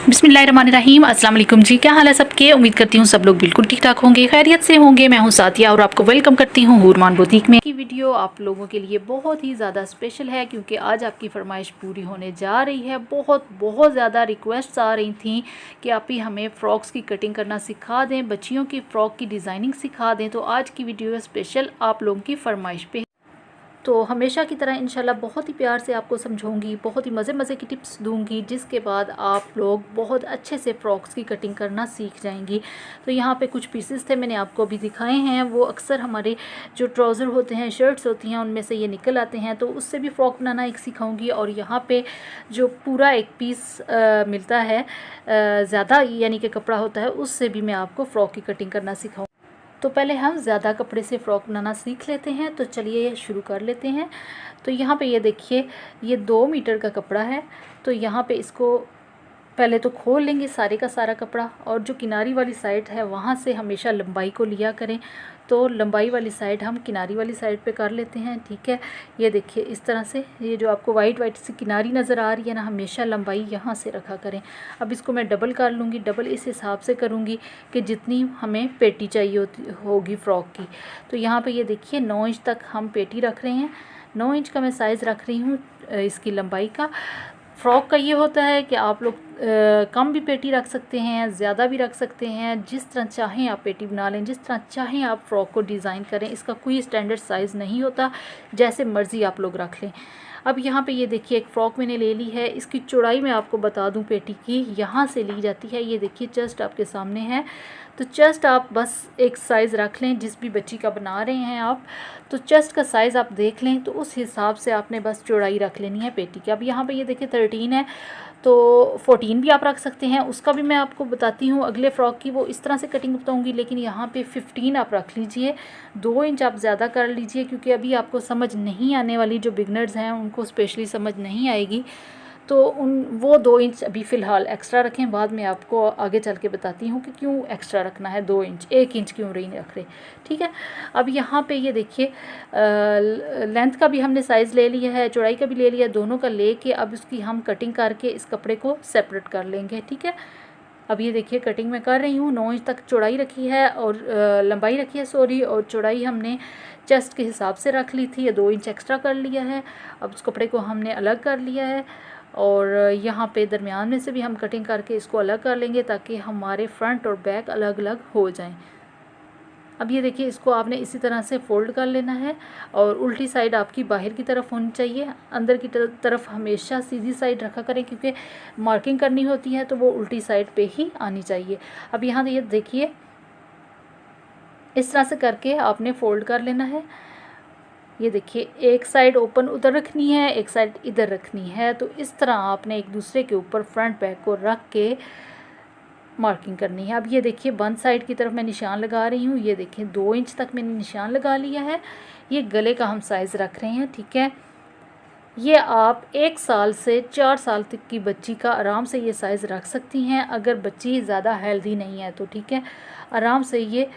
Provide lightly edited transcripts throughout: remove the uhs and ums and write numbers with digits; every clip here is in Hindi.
बिस्मिल्लाहिर्रहमानिर्रहीम। अस्सलाम वालेकुम जी, क्या हाल है सबके। उम्मीद करती हूँ सब लोग बिल्कुल ठीक ठाक होंगे, खैरियत से होंगे। मैं हूँ सातिया और आपको वेलकम करती हूँ हूरमान बुटीक में। की वीडियो आप लोगों के लिए बहुत ही ज़्यादा स्पेशल है क्योंकि आज आपकी फरमाइश पूरी होने जा रही है। बहुत ज़्यादा रिक्वेस्ट आ रही थी कि आप ही हमें फ़्रॉक्स की कटिंग करना सिखा दें, बच्चियों की फ़्रॉक की डिज़ाइनिंग सिखा दें। तो आज की वीडियो स्पेशल आप लोगों की फरमाइश पे। तो हमेशा की तरह इंशाल्लाह बहुत ही प्यार से आपको समझाऊंगी, बहुत ही मज़े की टिप्स दूंगी, जिसके बाद आप लोग बहुत अच्छे से फ़्रॉक्स की कटिंग करना सीख जाएंगी। तो यहाँ पे कुछ पीसेस थे, मैंने आपको अभी दिखाए हैं। वो अक्सर हमारे जो ट्राउज़र होते हैं, शर्ट्स होती हैं, उनमें से ये निकल आते हैं। तो उससे भी फ़्रॉक बनाना एक सिखाऊँगी। और यहाँ पर जो पूरा एक पीस मिलता है ज़्यादा, यानी कि कपड़ा होता है, उससे भी मैं आपको फ़्रॉक की कटिंग करना सिखाऊँ। तो पहले हम ज़्यादा कपड़े से फ़्रॉक बनाना सीख लेते हैं। तो चलिए शुरू कर लेते हैं। तो यहाँ पे ये देखिए, ये 2 मीटर का कपड़ा है। तो यहाँ पे इसको पहले तो खोल लेंगे सारे का सारा कपड़ा, और जो किनारी वाली साइड है वहाँ से हमेशा लंबाई को लिया करें। तो लंबाई वाली साइड हम किनारी वाली साइड पे कर लेते हैं, ठीक है। ये देखिए इस तरह से, ये जो आपको वाइट सी किनारी नज़र आ रही है ना, हमेशा लंबाई यहाँ से रखा करें। अब इसको मैं डबल कर लूँगी। डबल इस हिसाब से करूँगी कि जितनी हमें पेटी चाहिए होगी फ़्रॉक की। तो यहाँ पर ये देखिए 9 इंच तक हम पेटी रख रहे हैं। 9 इंच का मैं साइज़ रख रही हूँ इसकी लंबाई का। फ़्रॉक का ये होता है कि आप लोग कम भी पेटी रख सकते हैं, ज़्यादा भी रख सकते हैं, जिस तरह चाहें आप पेटी बना लें, जिस तरह चाहें आप फ़्रॉक को डिज़ाइन करें। इसका कोई स्टैंडर्ड साइज़ नहीं होता, जैसे मर्ज़ी आप लोग रख लें। अब यहाँ पे ये देखिए एक फ़्रॉक मैंने ले ली है। इसकी चौड़ाई मैं आपको बता दूँ, पेटी की यहाँ से ली जाती है। ये देखिए चेस्ट आपके सामने है। तो चेस्ट आप बस एक साइज़ रख लें, जिस भी बच्ची का बना रहे हैं आप, तो चेस्ट का साइज़ आप देख लें। तो उस हिसाब से आपने बस चौड़ाई रख लेनी है पेटी की। अब यहाँ पे ये देखिए 13 है, तो 14 भी आप रख सकते हैं। उसका भी मैं आपको बताती हूँ अगले फ़्रॉक की, वो इस तरह से कटिंग बताऊँगी। लेकिन यहाँ पे 15 आप रख लीजिए। 2 इंच आप ज़्यादा कर लीजिए, क्योंकि अभी आपको समझ नहीं आने वाली, जो बिगनर्स हैं उनको स्पेशली समझ नहीं आएगी। तो वो 2 इंच अभी फ़िलहाल एक्स्ट्रा रखें। बाद में आपको आगे चल के बताती हूँ कि क्यों एक्स्ट्रा रखना है 2 इंच, 1 इंच क्यों नहीं रख रहे, ठीक है। अब यहाँ पे ये देखिए लेंथ का भी हमने साइज़ ले लिया है, चौड़ाई का भी ले लिया, दोनों का लेके अब इसकी हम कटिंग करके इस कपड़े को सेपरेट कर लेंगे, ठीक है। अब ये देखिए कटिंग मैं कर रही हूँ। 9 इंच तक चौड़ाई रखी है और लंबाई रखी है, सॉरी, और चौड़ाई हमने चेस्ट के हिसाब से रख ली थी। 2 इंच एक्स्ट्रा कर लिया है। अब उस कपड़े को हमने अलग कर लिया है, और यहाँ पे दरमियान में से भी हम कटिंग करके इसको अलग कर लेंगे, ताकि हमारे फ्रंट और बैक अलग अलग हो जाएं। अब ये देखिए इसको आपने इसी तरह से फ़ोल्ड कर लेना है, और उल्टी साइड आपकी बाहर की तरफ होनी चाहिए। अंदर की तरफ हमेशा सीधी साइड रखा करें, क्योंकि मार्किंग करनी होती है तो वो उल्टी साइड पे ही आनी चाहिए। अब यहाँ ये देखिए इस तरह से करके आपने फ़ोल्ड कर लेना है। ये देखिए एक साइड ओपन उधर रखनी है, एक साइड इधर रखनी है। तो इस तरह आपने एक दूसरे के ऊपर फ्रंट बैक को रख के मार्किंग करनी है। अब ये देखिए बंद साइड की तरफ मैं निशान लगा रही हूँ। ये देखिए 2 इंच तक मैंने निशान लगा लिया है। ये गले का हम साइज़ रख रहे हैं, ठीक है। ये आप 1 साल से 4 साल तक की बच्ची का आराम से ये साइज़ रख सकती हैं, अगर बच्ची ज़्यादा हेल्दी नहीं है तो, ठीक है। आराम से ये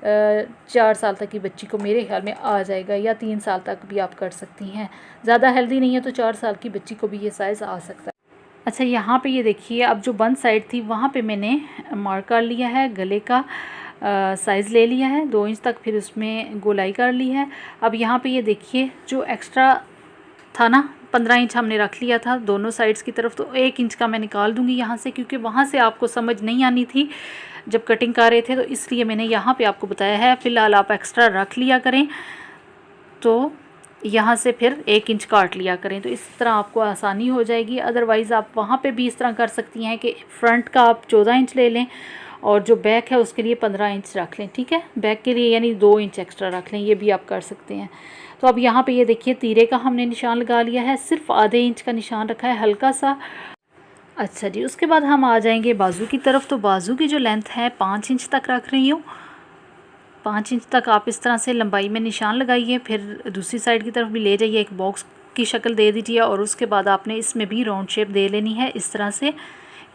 4 साल तक की बच्ची को मेरे ख्याल में आ जाएगा, या 3 साल तक भी आप कर सकती हैं। ज़्यादा हेल्दी नहीं है तो 4 साल की बच्ची को भी ये साइज़ आ सकता है। अच्छा यहाँ पे ये देखिए, अब जो बंद साइड थी वहाँ पे मैंने मार्क कर लिया है, गले का साइज़ ले लिया है 2 इंच तक, फिर उसमें गोलाई कर ली है। अब यहाँ पे ये देखिए जो एक्स्ट्रा था ना, 15 इंच हमने रख लिया था दोनों साइड्स की तरफ, तो 1 इंच का मैं निकाल दूँगी यहाँ से, क्योंकि वहाँ से आपको समझ नहीं आनी थी जब कटिंग कर रहे थे, तो इसलिए मैंने यहाँ पे आपको बताया है। फ़िलहाल आप एक्स्ट्रा रख लिया करें, तो यहाँ से फिर 1 इंच काट लिया करें, तो इस तरह आपको आसानी हो जाएगी। अदरवाइज़ आप वहाँ पे भी इस तरह कर सकती हैं कि फ्रंट का आप 14 इंच ले लें, और जो बैक है उसके लिए 15 इंच रख लें, ठीक है। बैक के लिए यानी 2 इंच एक्स्ट्रा रख लें, ये भी आप कर सकते हैं। तो अब यहाँ पे ये देखिए तीरे का हमने निशान लगा लिया है, सिर्फ आधे इंच का निशान रखा है, हल्का सा। अच्छा जी, उसके बाद हम आ जाएंगे बाजू की तरफ। तो बाजू की जो लेंथ है 5 इंच तक रख रही हूँ। 5 इंच तक आप इस तरह से लंबाई में निशान लगाइए, फिर दूसरी साइड की तरफ भी ले जाइए, एक बॉक्स की शक्ल दे दीजिए, और उसके बाद आपने इसमें भी राउंड शेप दे लेनी है इस तरह से।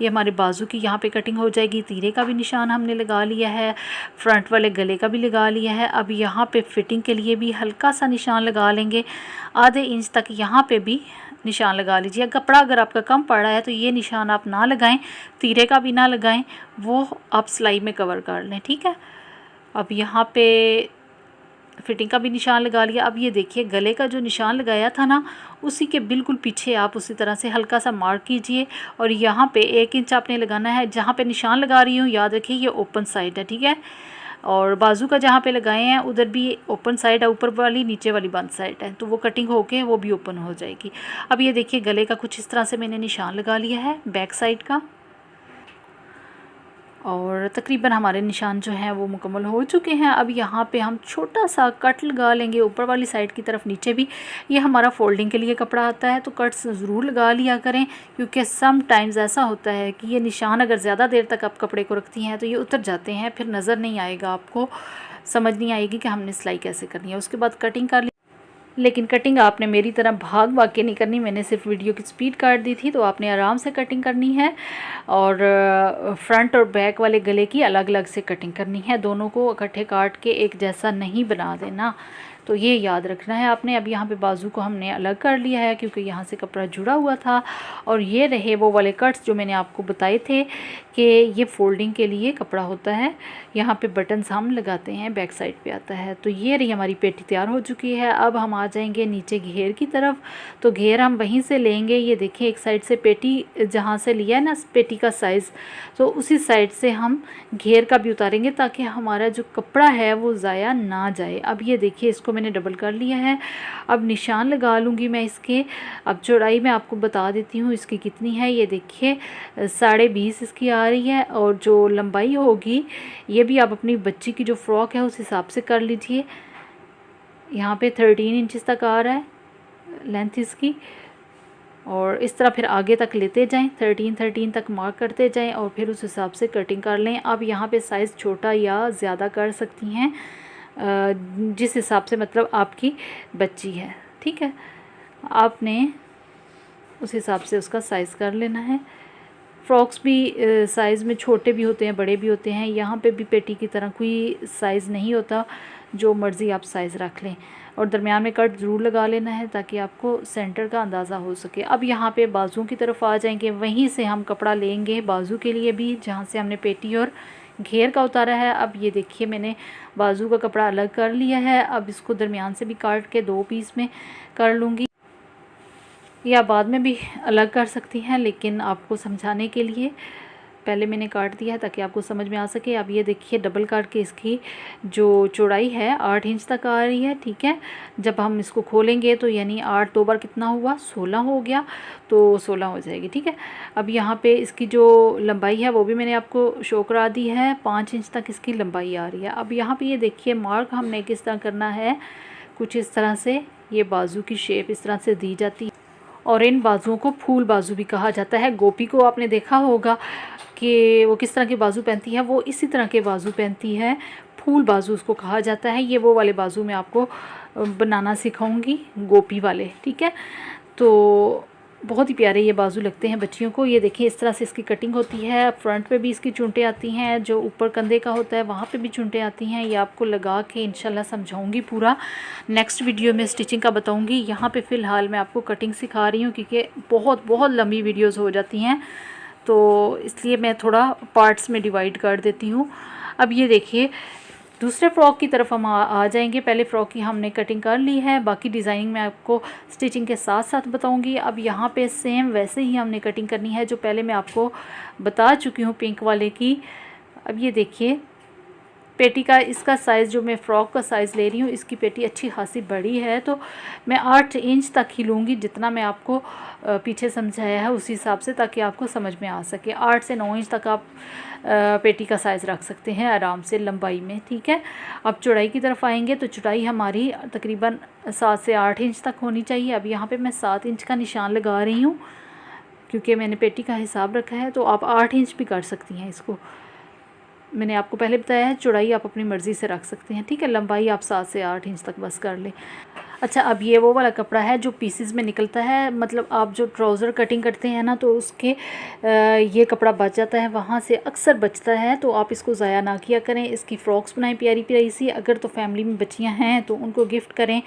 ये हमारे बाजू की यहाँ पे कटिंग हो जाएगी। तीरे का भी निशान हमने लगा लिया है, फ्रंट वाले गले का भी लगा लिया है। अब यहाँ पे फिटिंग के लिए भी हल्का सा निशान लगा लेंगे, आधे इंच तक यहाँ पे भी निशान लगा लीजिए। कपड़ा अगर आपका कम पड़ रहा है तो ये निशान आप ना लगाएं, तीरे का भी ना लगाएं, वो आप सिलाई में कवर कर लें, ठीक है। अब यहाँ पे फिटिंग का भी निशान लगा लिया। अब ये देखिए गले का जो निशान लगाया था ना, उसी के बिल्कुल पीछे आप उसी तरह से हल्का सा मार्क कीजिए और यहाँ पे 1 इंच आपने लगाना है। जहाँ पे निशान लगा रही हूँ याद रखिए ये ओपन साइड है, ठीक है। और बाजू का जहाँ पे लगाए हैं उधर भी ओपन साइड है, ऊपर वाली नीचे वाली बंद साइड है, तो वो कटिंग होके वो भी ओपन हो जाएगी। अब ये देखिए गले का कुछ इस तरह से मैंने निशान लगा लिया है बैक साइड का, और तकरीबन हमारे निशान जो हैं वो मुकम्मल हो चुके हैं। अब यहाँ पे हम छोटा सा कट लगा लेंगे ऊपर वाली साइड की तरफ, नीचे भी। ये हमारा फोल्डिंग के लिए कपड़ा आता है तो कट्स ज़रूर लगा लिया करें, क्योंकि सम टाइम्स ऐसा होता है कि ये निशान अगर ज़्यादा देर तक आप कपड़े को रखती हैं तो ये उतर जाते हैं, फिर नज़र नहीं आएगा, आपको समझ नहीं आएगी कि हमने सिलाई कैसे करनी है। उसके बाद कटिंग कर ली, लेकिन कटिंग आपने मेरी तरह भाग भाग के नहीं करनी, मैंने सिर्फ वीडियो की स्पीड काट दी थी, तो आपने आराम से कटिंग करनी है। और फ्रंट और बैक वाले गले की अलग अलग से कटिंग करनी है, दोनों को इकट्ठे काट के एक जैसा नहीं बना देना, तो ये याद रखना है आपने। अब यहाँ पे बाजू को हमने अलग कर लिया है क्योंकि यहाँ से कपड़ा जुड़ा हुआ था, और ये रहे वो वाले कट्स जो मैंने आपको बताए थे कि ये फोल्डिंग के लिए कपड़ा होता है। यहाँ पे बटन्स हम लगाते हैं, बैक साइड पे आता है। तो ये रही हमारी पेटी तैयार हो चुकी है। अब हम आ जाएंगे नीचे घेर की तरफ, तो घेर हम वहीं से लेंगे। ये देखिए एक साइड से पेटी जहाँ से लिया है ना पेटी का साइज़, तो उसी साइड से हम घेर का भी उतारेंगे ताकि हमारा जो कपड़ा है वो ज़ाया ना जाए। अब ये देखिए इसको मैंने डबल कर लिया है। अब निशान लगा लूँगी मैं इसके। अब चौड़ाई मैं आपको बता देती हूँ इसकी कितनी है। ये देखिए 20.5 इसकी आ रही है, और जो लंबाई होगी ये भी आप अपनी बच्ची की जो फ़्रॉक है उस हिसाब से कर लीजिए। यहाँ पे 13 इंचज़ तक आ रहा है लेंथ इसकी, और इस तरह फिर आगे तक लेते जाएं, 13 तक मार्क करते जाएं और फिर उस हिसाब से कटिंग कर लें। अब यहाँ पे साइज़ छोटा या ज़्यादा कर सकती हैं जिस हिसाब से मतलब आपकी बच्ची है, ठीक है। आपने उस हिसाब से उसका साइज़ कर लेना है। फ्रॉक्स भी साइज़ में छोटे भी होते हैं, बड़े भी होते हैं। यहाँ पे भी पेटी की तरह कोई साइज़ नहीं होता, जो मर्ज़ी आप साइज़ रख लें। और दरमियान में कट ज़रूर लगा लेना है ताकि आपको सेंटर का अंदाज़ा हो सके। अब यहाँ पे बाजुओं की तरफ आ जाएंगे, वहीं से हम कपड़ा लेंगे बाजू के लिए भी, जहाँ से हमने पेटी और घेर का उतारा है। अब ये देखिए मैंने बाजू का कपड़ा अलग कर लिया है। अब इसको दरमियान से भी काट के 2 पीस में कर लूँगी, या बाद में भी अलग कर सकती हैं, लेकिन आपको समझाने के लिए पहले मैंने काट दिया है ताकि आपको समझ में आ सके। अब ये देखिए डबल काट के इसकी जो चौड़ाई है 8 इंच तक आ रही है, ठीक है। जब हम इसको खोलेंगे तो यानी 8 2 बार कितना हुआ, 16 हो गया, तो 16 हो जाएगी, ठीक है। अब यहाँ पे इसकी जो लंबाई है वो भी मैंने आपको शो करा दी है, 5 इंच तक इसकी लंबाई आ रही है। अब यहाँ पे ये देखिए मार्क हमने किस तरह करना है, कुछ इस तरह से। ये बाजू की शेप इस तरह से दी जाती है, और इन बाजुओं को फूल बाजू भी कहा जाता है। गोपी को आपने देखा होगा कि वो किस तरह के बाजू पहनती है, वो इसी तरह के बाजू पहनती है, फूल बाजू उसको कहा जाता है। ये वो वाले बाजू मैं आपको बनाना सिखाऊंगी, गोपी वाले, ठीक है। तो बहुत ही प्यारे ये बाजू लगते हैं बच्चियों को। ये देखिए इस तरह से इसकी कटिंग होती है। फ्रंट पे भी इसकी चुंटें आती हैं, जो ऊपर कंधे का होता है वहाँ पे भी चुंटें आती हैं। ये आपको लगा के इंशाल्लाह समझाऊंगी पूरा, नेक्स्ट वीडियो में स्टिचिंग का बताऊंगी। यहाँ पे फ़िलहाल मैं आपको कटिंग सिखा रही हूँ क्योंकि बहुत लंबी वीडियोज़ हो जाती हैं, तो इसलिए मैं थोड़ा पार्ट्स में डिवाइड कर देती हूँ। अब ये देखिए दूसरे फ़्रॉक की तरफ हम आ जाएंगे। पहले फ़्रॉक की हमने कटिंग कर ली है, बाकी डिज़ाइनिंग मैं आपको स्टिचिंग के साथ साथ बताऊंगी। अब यहाँ पे सेम वैसे ही हमने कटिंग करनी है जो पहले मैं आपको बता चुकी हूँ पिंक वाले की। अब ये देखिए पेटी का इसका साइज़ जो मैं फ़्रॉक का साइज़ ले रही हूँ, इसकी पेटी अच्छी खासी बड़ी है, तो मैं 8 इंच तक ही लूँगी, जितना मैं आपको पीछे समझाया है उसी हिसाब से, ताकि आपको समझ में आ सके। 8 से 9 इंच तक आप पेटी का साइज़ रख सकते हैं आराम से लंबाई में, ठीक है। अब चौड़ाई की तरफ आएंगे तो चौड़ाई हमारी तकरीबन 7 से 8 इंच तक होनी चाहिए। अब यहाँ पे मैं 7 इंच का निशान लगा रही हूँ क्योंकि मैंने पेटी का हिसाब रखा है, तो आप 8 इंच भी कर सकती हैं इसको। मैंने आपको पहले बताया है चौड़ाई आप अपनी मर्ज़ी से रख सकते हैं, ठीक है। लंबाई आप 7 से 8 इंच तक बस कर लें। अच्छा, अब ये वो वाला कपड़ा है जो पीसेस में निकलता है, मतलब आप जो ट्राउज़र कटिंग करते हैं ना तो उसके ये कपड़ा बच जाता है, वहाँ से अक्सर बचता है, तो आप इसको ज़ाया ना किया करें। इसकी फ़्रॉक्स बनाएं प्यारी प्यारी सी, अगर तो फैमिली में बच्चियाँ हैं तो उनको गिफ्ट करें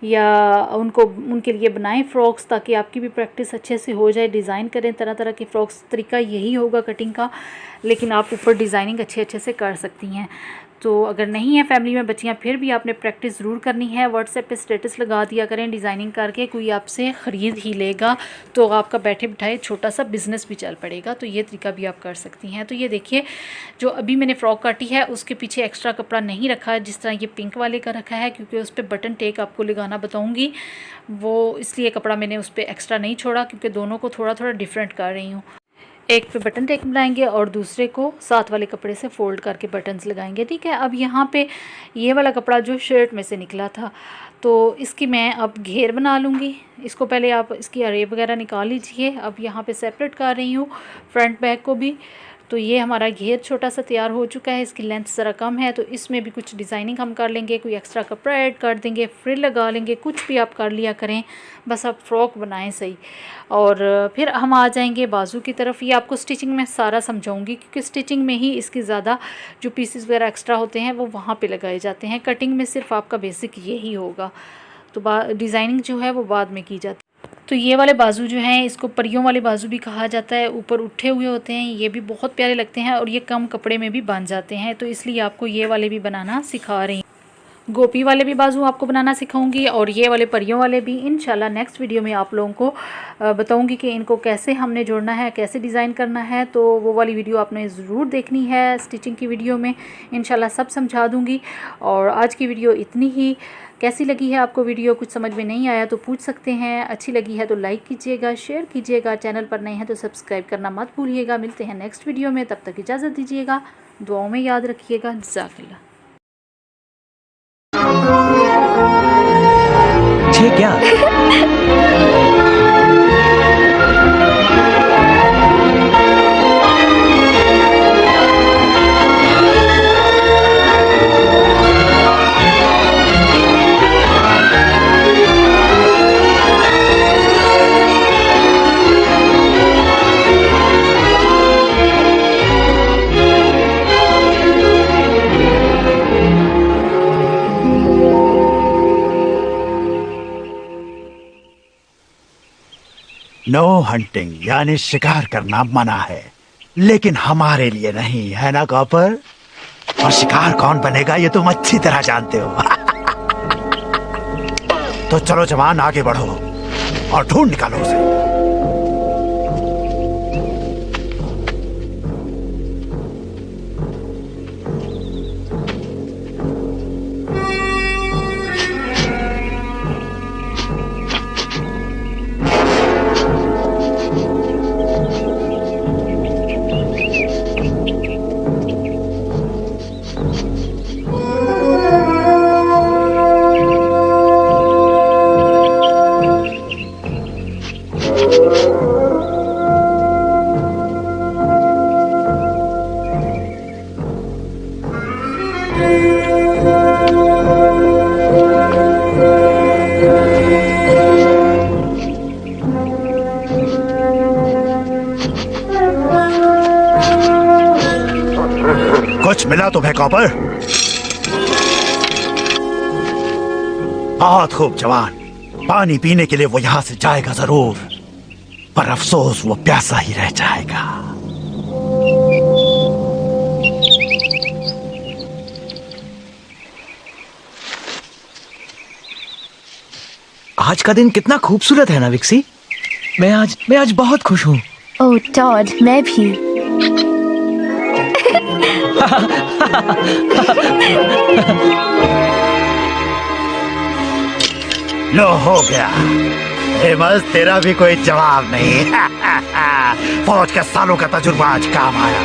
या उनके लिए बनाएं फ़्रॉक्स, ताकि आपकी भी प्रैक्टिस अच्छे से हो जाए। डिज़ाइन करें तरह तरह की फ़्रॉक्स, तरीका यही होगा कटिंग का, लेकिन आप ऊपर डिज़ाइनिंग अच्छे से कर सकती हैं। तो अगर नहीं है फैमिली में बच्चियाँ, फिर भी आपने प्रैक्टिस ज़रूर करनी है। व्हाट्सएप पे स्टेटस लगा दिया करें डिज़ाइनिंग करके, कोई आपसे ख़रीद ही लेगा तो आपका बैठे बिठाए छोटा सा बिज़नेस भी चल पड़ेगा। तो ये तरीका भी आप कर सकती हैं। तो ये देखिए, जो अभी मैंने फ़्रॉक काटी है उसके पीछे एक्स्ट्रा कपड़ा नहीं रखा है, जिस तरह ये पिंक वाले का रखा है, क्योंकि उस पर बटन टेक आपको लगाना बताऊँगी, वो इसलिए कपड़ा मैंने उस पर एक्स्ट्रा नहीं छोड़ा, क्योंकि दोनों को थोड़ा थोड़ा डिफरेंट कर रही हूँ। एक पे बटन टेक बनाएंगे और दूसरे को साथ वाले कपड़े से फ़ोल्ड करके बटन्स लगाएंगे, ठीक है। अब यहाँ पे ये वाला कपड़ा जो शर्ट में से निकला था, तो इसकी मैं अब घेर बना लूँगी। इसको पहले आप इसकी अरेब वगैरह निकाल लीजिए। अब यहाँ पे सेपरेट कर रही हूँ फ्रंट बैक को भी। तो ये हमारा घेर छोटा सा तैयार हो चुका है। इसकी लेंथ ज़रा कम है, तो इसमें भी कुछ डिज़ाइनिंग हम कर लेंगे, कोई एक्स्ट्रा कपड़ा ऐड कर देंगे, फ्रिल लगा लेंगे, कुछ भी आप कर लिया करें, बस आप फ्रॉक बनाएं सही। और फिर हम आ जाएंगे बाजू की तरफ। ये आपको स्टिचिंग में सारा समझाऊंगी, क्योंकि स्टिचिंग में ही इसकी ज़्यादा जो पीसेस वगैरह एक्स्ट्रा होते हैं वो वहाँ पे लगाए जाते हैं। कटिंग में सिर्फ आपका बेसिक यही होगा, तो डिज़ाइनिंग जो है वो बाद में की जाती है। तो ये वाले बाजू जो हैं, इसको परियों वाले बाजू भी कहा जाता है, ऊपर उठे हुए होते हैं, ये भी बहुत प्यारे लगते हैं और ये कम कपड़े में भी बन जाते हैं। तो इसलिए आपको ये वाले भी बनाना सिखा रही हूँ। गोपी वाले भी बाजू आपको बनाना सिखाऊंगी और ये वाले परियों वाले भी इंशाल्लाह नेक्स्ट वीडियो में आप लोगों को बताऊंगी कि इनको कैसे हमने जोड़ना है, कैसे डिज़ाइन करना है। तो वो वाली वीडियो आपने ज़रूर देखनी है। स्टिचिंग की वीडियो में इंशाल्लाह सब समझा दूँगी। और आज की वीडियो इतनी ही। कैसी लगी है आपको वीडियो? कुछ समझ में नहीं आया तो पूछ सकते हैं। अच्छी लगी है तो लाइक कीजिएगा, शेयर कीजिएगा। चैनल पर नए हैं तो सब्सक्राइब करना मत भूलिएगा। मिलते हैं नेक्स्ट वीडियो में, तब तक इजाज़त दीजिएगा। दुआओं में याद रखिएगा। जज़ाकल्लाह। क्या नो हंटिंग यानी शिकार करना मना है, लेकिन हमारे लिए नहीं है ना कॉपर। और शिकार कौन बनेगा ये तुम अच्छी तरह जानते हो। तो चलो जवान, आगे बढ़ो और ढूंढ निकालो उसे। कुछ मिला तुम्हें कॉपर? बहुत खूब जवान। पानी पीने के लिए वो यहां से जाएगा जरूर, पर अफसोस वो प्यासा ही रह जाएगा। आज का दिन कितना खूबसूरत है ना विक्सी। मैं आज बहुत खुश हूँ। ओह टॉड, मैं भी। लो हो गया। हेमस, तेरा भी कोई जवाब नहीं। फौज के सालों का तजुर्बा आज काम आया।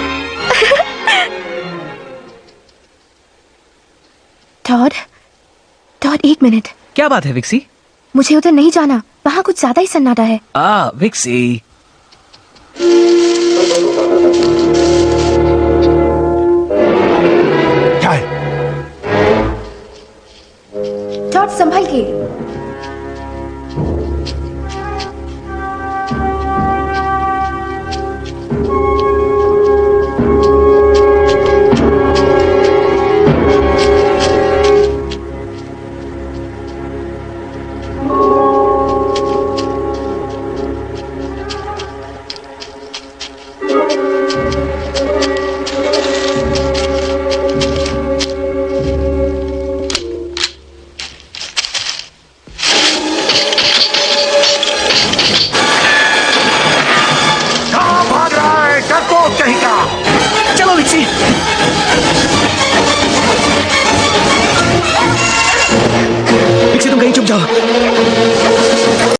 टॉड एक मिनट। क्या बात है विक्सी? मुझे उधर नहीं जाना, वहाँ कुछ ज्यादा ही सन्नाटा है। विक्सी।